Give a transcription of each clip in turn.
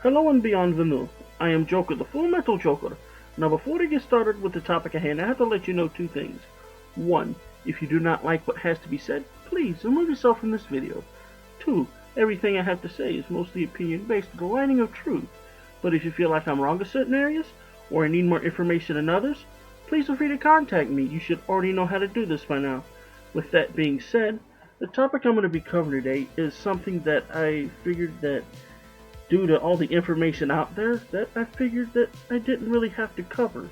Hello and bienvenue. I am Joker, the Full Metal Joker. Now, before we get started with the topic at hand, I have to let you know two things. One, if you do not like what has to be said, please remove yourself from this video. Two, everything I have to say is mostly opinion based with a lining of truth. But if you feel like I'm wrong in certain areas, or I need more information in others, please feel free to contact me. You should already know how to do this by now. With that being said, the topic I'm going to be covering today is something that I figured that due to all the information out there that I figured that I didn't really have to cover.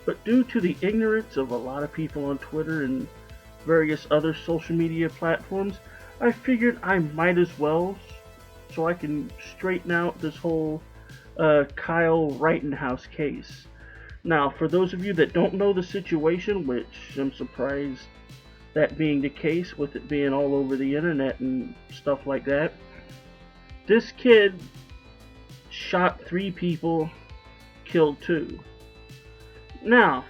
But due to the ignorance of a lot of people on Twitter and various other social media platforms, I figured I might as well, so I can straighten out this whole Kyle Rittenhouse case. Now, for those of you that don't know the situation, which I'm surprised that being the case with it being all over the internet and stuff like that, this kid shot 3 people, killed 2. Now,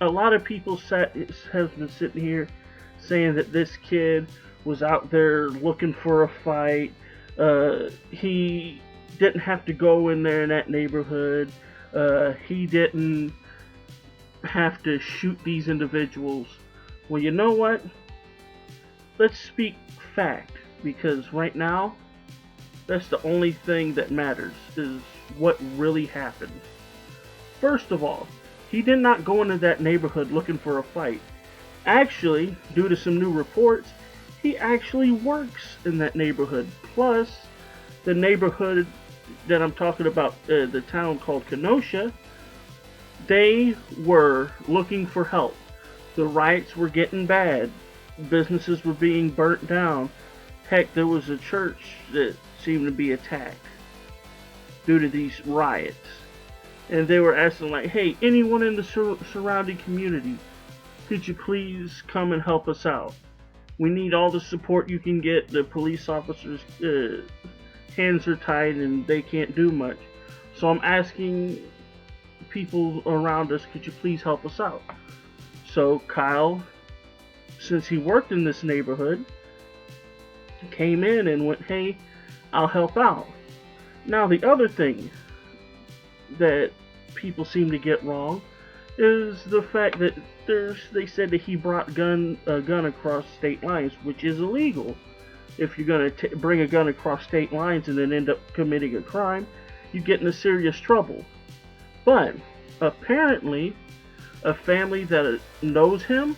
a lot of people have been sitting here saying that this kid was out there looking for a fight. He didn't have to go in there in that neighborhood. He didn't have to shoot these individuals. Well, you know what? Let's speak fact, because right now, that's the only thing that matters, is what really happened. First of all, he did not go into that neighborhood looking for a fight. Actually, due to some new reports, he actually works in that neighborhood. Plus, the neighborhood that I'm talking about, the town called Kenosha, they were looking for help. The riots were getting bad. Businesses were being burnt down. Heck, there was a church that seemed to be attacked due to these riots. And they were asking like, hey, anyone in the surrounding community, could you please come and help us out? We need all the support you can get. The police officers' hands are tied and they can't do much. So I'm asking people around us, could you please help us out? So Kyle, since he worked in this neighborhood, came in and went, hey, I'll help out. Now, the other thing that people seem to get wrong is the fact that they said that he brought a gun across state lines, which is illegal. If you're going to bring a gun across state lines and then end up committing a crime, you get into serious trouble. But apparently, a family that knows him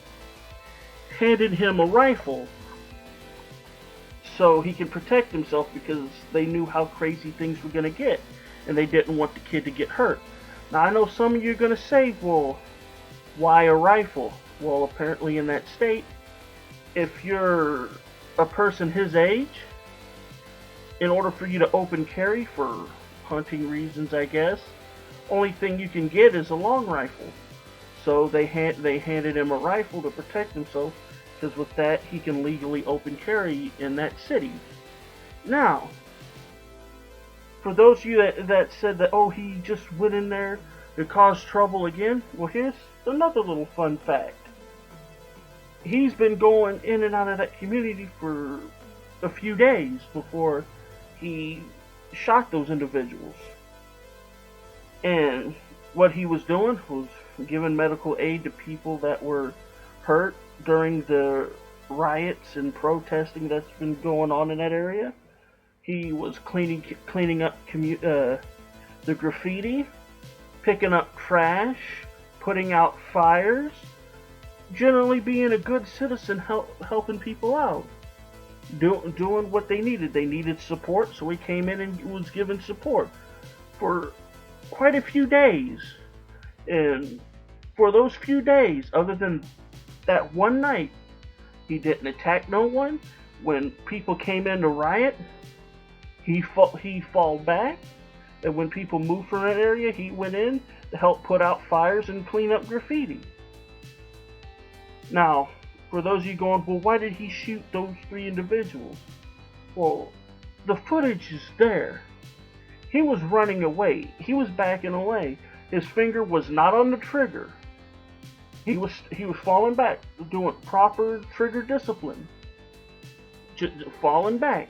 handed him a rifle so he can protect himself, because they knew how crazy things were going to get and they didn't want the kid to get hurt. Now, I know some of you are going to say, well, why a rifle? Well, apparently in that state, if you're a person his age, in order for you to open carry for hunting reasons, I guess, only thing you can get is a long rifle. So they handed him a rifle to protect himself, because with that he can legally open carry in that city. Now, for those of you that said that, oh, he just went in there to cause trouble again, well, here's another little fun fact. He's been going in and out of that community for a few days before he shot those individuals. And what he was doing was giving medical aid to people that were hurt during the riots and protesting that's been going on in that area. He was cleaning up the graffiti, picking up trash, putting out fires, generally being a good citizen, helping people out, doing what they needed. They needed support, so he came in and was giving support for quite a few days. And for those few days, other than that one night, he didn't attack no one. When people came in to riot, he fought back. And when people moved from that area, he went in to help put out fires and clean up graffiti. Now, for those of you going, well, why did he shoot those 3 individuals? Well, the footage is there. He was running away. He was backing away. His finger was not on the trigger. He was falling back, doing proper trigger discipline. Just falling back.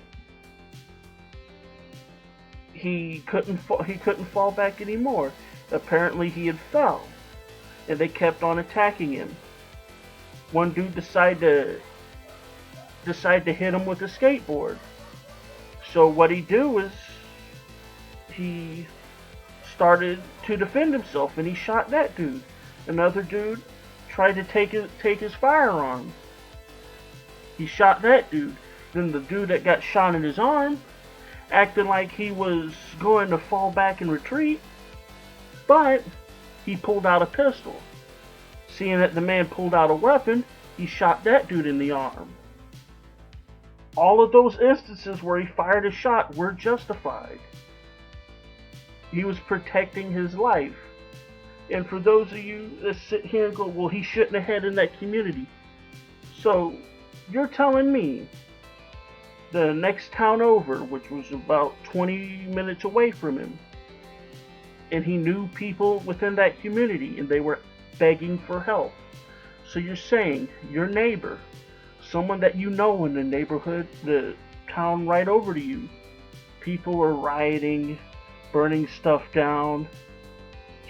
he couldn't fall back anymore. Apparently he had fell, and they kept on attacking him. One dude decided to hit him with a skateboard. So what he do is he started to defend himself, and he shot that dude. Another dude tried to take his firearm. He shot that dude. Then the dude that got shot in his arm acted like he was going to fall back and retreat, but he pulled out a pistol. Seeing that the man pulled out a weapon, he shot that dude in the arm. All of those instances where he fired a shot were justified. He was protecting his life. And for those of you that sit here and go, well, he shouldn't have had in that community. So, you're telling me the next town over, which was about 20 minutes away from him, and he knew people within that community and they were begging for help. So you're saying your neighbor, someone that you know in the neighborhood, the town right over to you, people are rioting, burning stuff down,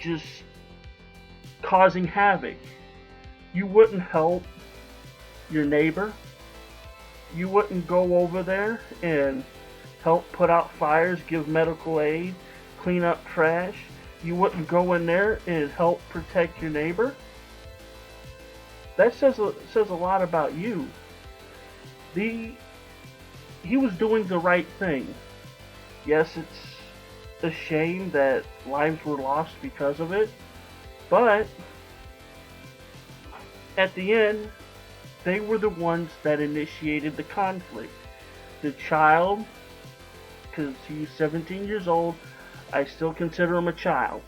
just causing havoc. You wouldn't help your neighbor? You wouldn't go over there and help put out fires, give medical aid, clean up trash? You wouldn't go in there and help protect your neighbor? That says a lot about you. He was doing the right thing. Yes, it's a shame that lives were lost because of it, but at the end, they were the ones that initiated the conflict. The child, because he's 17 years old, I still consider him a child,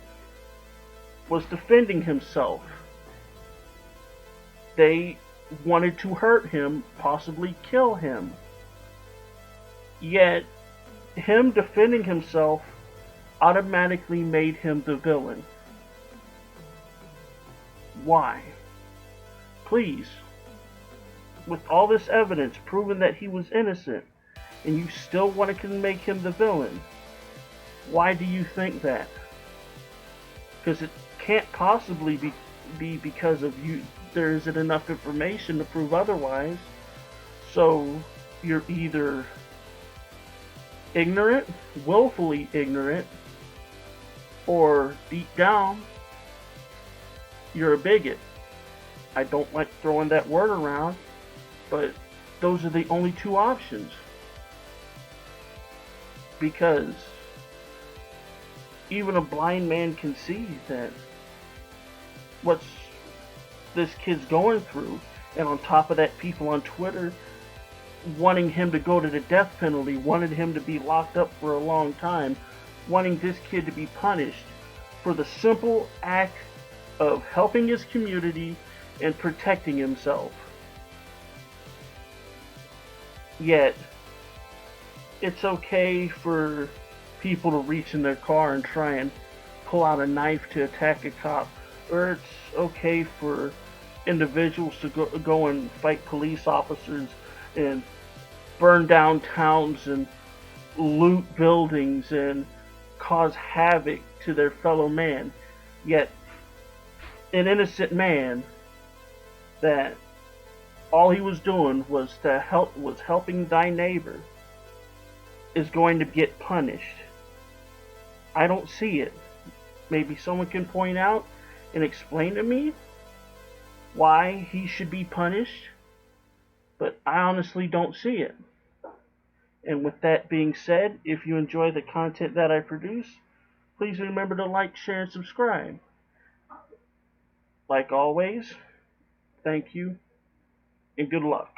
was defending himself. They wanted to hurt him, possibly kill him. Yet, him defending himself automatically made him the villain. Why? Please, with all this evidence proving that he was innocent, and you still want to make him the villain, why do you think that? Because it can't possibly be because of you. There isn't enough information to prove otherwise. So you're either ignorant, willfully ignorant, or deep down, you're a bigot. I don't like throwing that word around, but those are the only two options. Because even a blind man can see that what's this kid's going through, and on top of that, people on Twitter wanting him to go to the death penalty, wanted him to be locked up for a long time, wanting this kid to be punished for the simple act of helping his community and protecting himself. Yet, it's okay for people to reach in their car and try and pull out a knife to attack a cop, or it's okay for individuals to go and fight police officers and burn down towns and loot buildings and cause havoc to their fellow man. Yet, an innocent man that all he was doing was helping thy neighbor is going to get punished. I don't see it. Maybe someone can point out and explain to me why he should be punished, but I honestly don't see it. And with that being said, if you enjoy the content that I produce, please remember to like, share, and subscribe. Like always, thank you, and good luck.